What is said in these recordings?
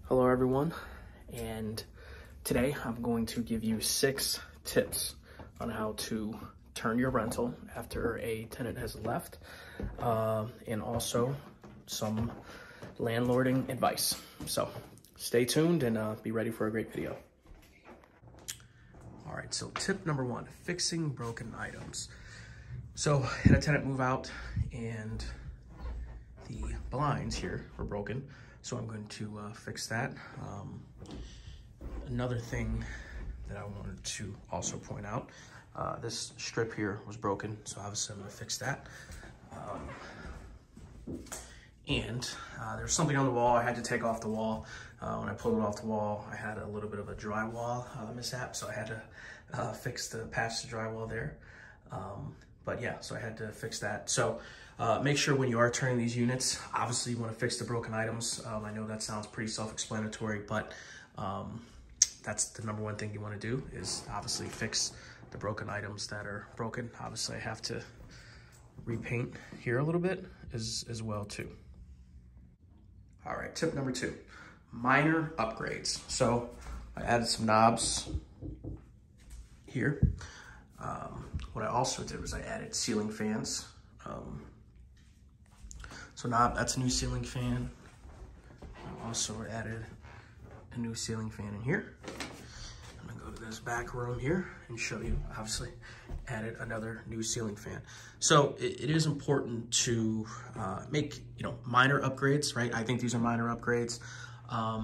Hello everyone, and today I'm going to give you 6 tips on how to turn your rental after a tenant has left, and also some landlording advice. So stay tuned and be ready for a great video. All right, so tip number 1, fixing broken items. So I had a tenant move out and the blinds here were broken. So I'm going to fix that. Another thing that I wanted to also point out, this strip here was broken, so obviously I'm gonna fix that. There's something on the wall I had to take off the wall. When I pulled it off the wall, I had a little bit of a drywall mishap, so I had to fix the patch the drywall there. But yeah, so I had to fix that. So make sure when you are turning these units, obviously you want to fix the broken items. I know that sounds pretty self-explanatory, but that's the number 1 thing you want to do is obviously fix the broken items that are broken. Obviously I have to repaint here a little bit as well too. All right, tip number 2, minor upgrades. So I added some knobs here. What I also did was I added ceiling fans. So that's a new ceiling fan. I also added a new ceiling fan in here. I'm gonna go to this back room here and show you, obviously, added another new ceiling fan. So it is important to make, minor upgrades, right? I think these are minor upgrades. I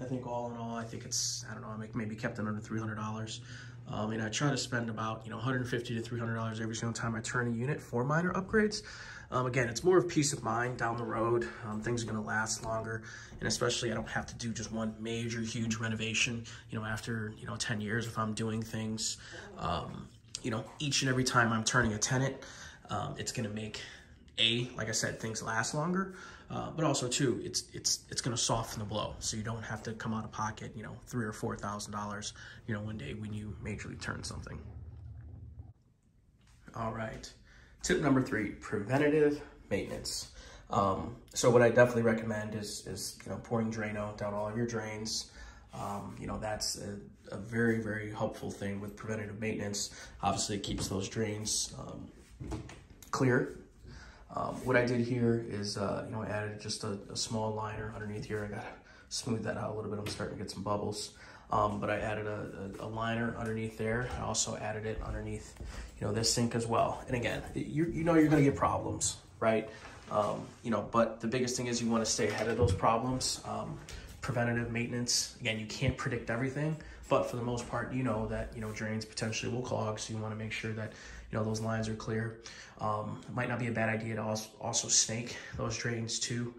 think all in all, I think it's, I maybe kept it under $300. I try to spend about, $150 to $300 every single time I turn a unit for minor upgrades. Again, it's more of peace of mind down the road. Things are gonna last longer, and especially I don't have to do just one major, huge renovation, after, 10 years if I'm doing things, each and every time I'm turning a tenant, it's gonna make, like I said, things last longer, but also too, it's gonna soften the blow, so you don't have to come out of pocket, $3,000 or $4,000, one day when you majorly turn something. All right, tip number 3, preventative maintenance. So what I definitely recommend is pouring Drano down all of your drains. That's a very, very helpful thing with preventative maintenance. Obviously, it keeps those drains clear. What I did here is, I added just a small liner underneath here. I gotta smooth that out a little bit. I'm starting to get some bubbles. But I added a liner underneath there. I also added it underneath, this sink as well. And again, you're gonna get problems, right? But the biggest thing is you wanna stay ahead of those problems. Preventative maintenance, again, you can't predict everything, but for the most part, that, drains potentially will clog. So you wanna make sure that, those lines are clear. It might not be a bad idea to also snake those drains too.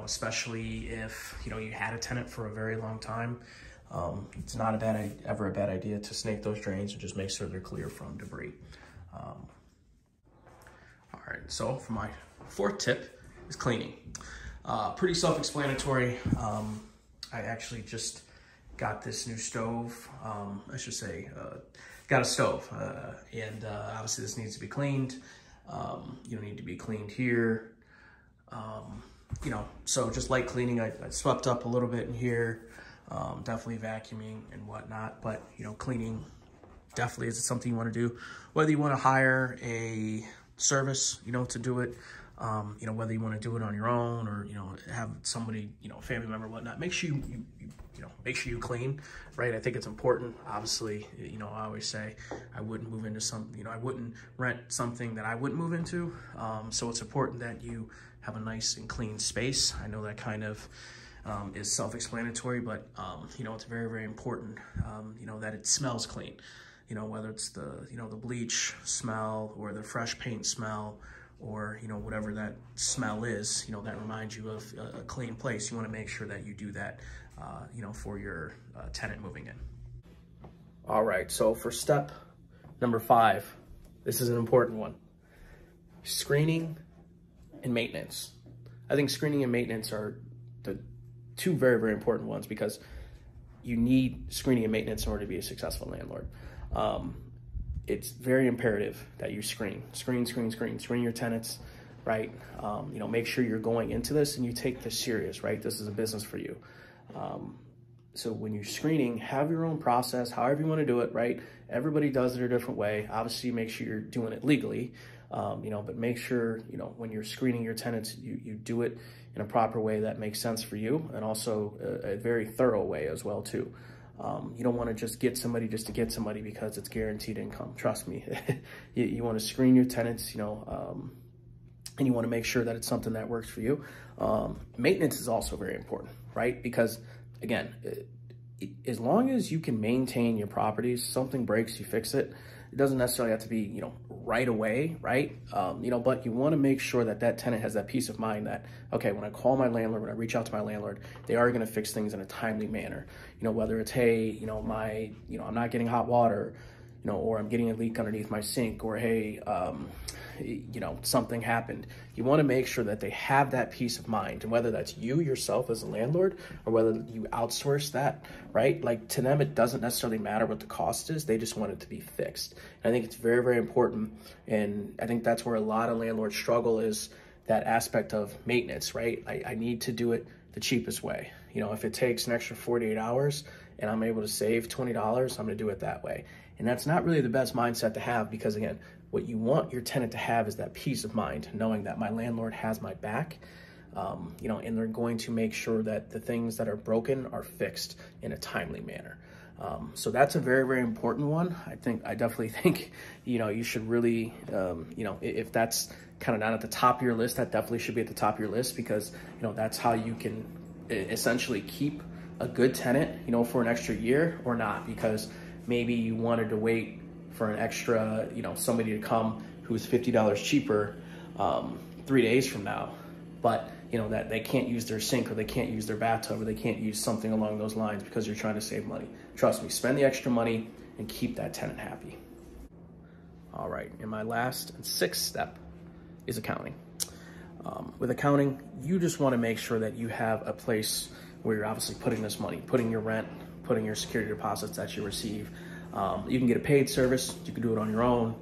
Especially if, you had a tenant for a very long time. It's not ever a bad idea to snake those drains and just make sure they're clear from debris. All right, so for my 4th tip is cleaning. Pretty self-explanatory. I actually just got this new stove, got a stove, and obviously this needs to be cleaned. Need to be cleaned here. So just light cleaning, I swept up a little bit in here, definitely vacuuming and whatnot, but, cleaning definitely is something you want to do. Whether you want to hire a service, to do it, whether you want to do it on your own or, have somebody, family member, whatnot, make sure make sure you clean, right? I think it's important. Obviously, I always say I wouldn't move into I wouldn't rent something that I wouldn't move into. So it's important that you have a nice and clean space. I know that kind of is self-explanatory, but it's very, very important, that it smells clean. Whether it's the bleach smell or the fresh paint smell, or whatever that smell is, that reminds you of a clean place. You want to make sure that you do that, for your tenant moving in. All right, so for step number 5, this is an important one: screening and maintenance. I think screening and maintenance are the 2 very, very important ones, because you need screening and maintenance in order to be a successful landlord. It's very imperative that you screen your tenants. right? You know, make sure you're going into this and you take this serious, right? This is a business for you. So when you're screening, have your own process, however you want to do it, right? Everybody does it a different way. Obviously, make sure you're doing it legally, you know, but make sure, you know, when you're screening your tenants, you do it in a proper way that makes sense for you, and also a very thorough way as well, too. You don't want to just get somebody just to get somebody because it's guaranteed income. Trust me. You want to screen your tenants, you know, and you want to make sure that it's something that works for you. Maintenance is also very important, right? Because again, as long as you can maintain your properties, something breaks, you fix it. It doesn't necessarily have to be, you know, right away, right? You know, but you want to make sure that that tenant has that peace of mind that, okay, when I call my landlord, when I reach out to my landlord, they are going to fix things in a timely manner. You know, whether it's, hey, you know, I'm not getting hot water, you know, or I'm getting a leak underneath my sink, or hey, you know, something happened. You want to make sure that they have that peace of mind, and whether that's you yourself as a landlord or whether you outsource that, right? Like, to them, it doesn't necessarily matter what the cost is. They just want it to be fixed. And I think it's very, very important. And I think that's where a lot of landlords struggle, is that aspect of maintenance, right? I need to do it the cheapest way. You know, if it takes an extra 48 hours and I'm able to save $20, I'm going to do it that way. And that's not really the best mindset to have, because again, what you want your tenant to have is that peace of mind, knowing that my landlord has my back, you know, and they're going to make sure that the things that are broken are fixed in a timely manner. So that's a very, very important one. I definitely think, you know, you should really, you know, if that's kind of not at the top of your list, that definitely should be at the top of your list, because, you know, that's how you can essentially keep a good tenant, you know, for an extra year or not, because maybe you wanted to wait for an extra, you know, somebody to come who's $50 cheaper 3 days from now, but you know that they can't use their sink, or they can't use their bathtub, or they can't use something along those lines because you're trying to save money. Trust me, spend the extra money and keep that tenant happy. All right, and my last and sixth step is accounting. With accounting, you just want to make sure that you have a place where you're obviously putting this money, putting your rent, putting your security deposits that you receive. You can get a paid service, you can do it on your own,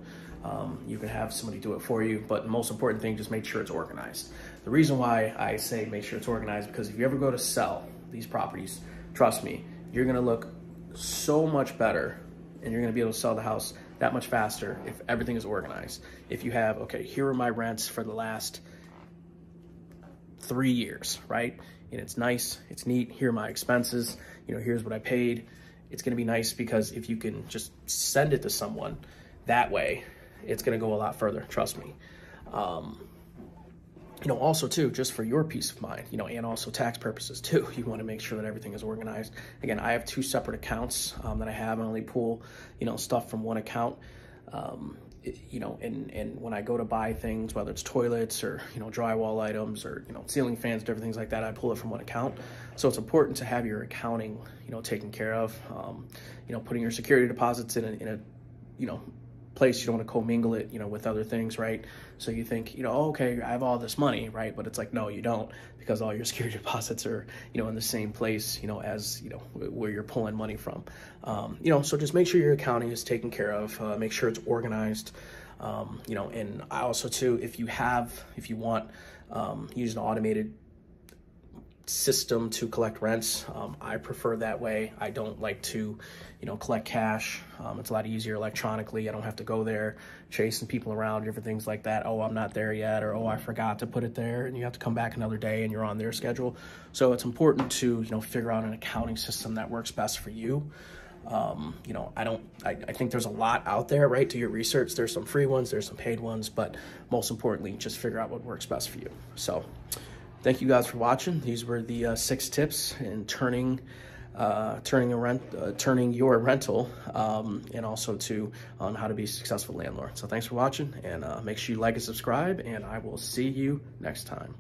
you can have somebody do it for you, but the most important thing, just make sure it's organized. The reason why I say make sure it's organized, because if you ever go to sell these properties, trust me, you're gonna look so much better, and you're gonna be able to sell the house that much faster if everything is organized. If you have, okay, here are my rents for the last 3 years, right? And it's nice, it's neat, here are my expenses, you know, here's what I paid. It's gonna be nice, because if you can just send it to someone that way, it's gonna go a lot further, trust me. You know, also too, just for your peace of mind, you know, and also tax purposes too, you wanna make sure that everything is organized. Again, I have 2 separate accounts that I have. I only pull, you know, stuff from one account. You know, and when I go to buy things, whether it's toilets or, you know, drywall items or, you know, ceiling fans, different things like that, I pull it from one account. So it's important to have your accounting, you know, taken care of. You know, putting your security deposits in a you know, place, you don't want to commingle it, you know, with other things, right? So you think, you know, oh, okay, I have all this money, right? But it's like, no, you don't, because all your security deposits are, you know, in the same place, you know, as, you know, where you're pulling money from. You know, so just make sure your accounting is taken care of, make sure it's organized. You know, and I also too, if you want, use an automated system to collect rents, I prefer that way. I don't like to, you know, collect cash. It's a lot easier electronically. I don't have to go there chasing people around, different things like that. Oh, I'm not there yet, or oh, I forgot to put it there, and you have to come back another day and you're on their schedule. So it's important to, you know, figure out an accounting system that works best for you. You know, I think there's a lot out there, right? Do your research. There's some free ones, there's some paid ones, but most importantly, just figure out what works best for you. So thank you guys for watching. These were the 6 tips in turning your rental, and also on how to be a successful landlord. So thanks for watching, and make sure you like and subscribe, and I will see you next time.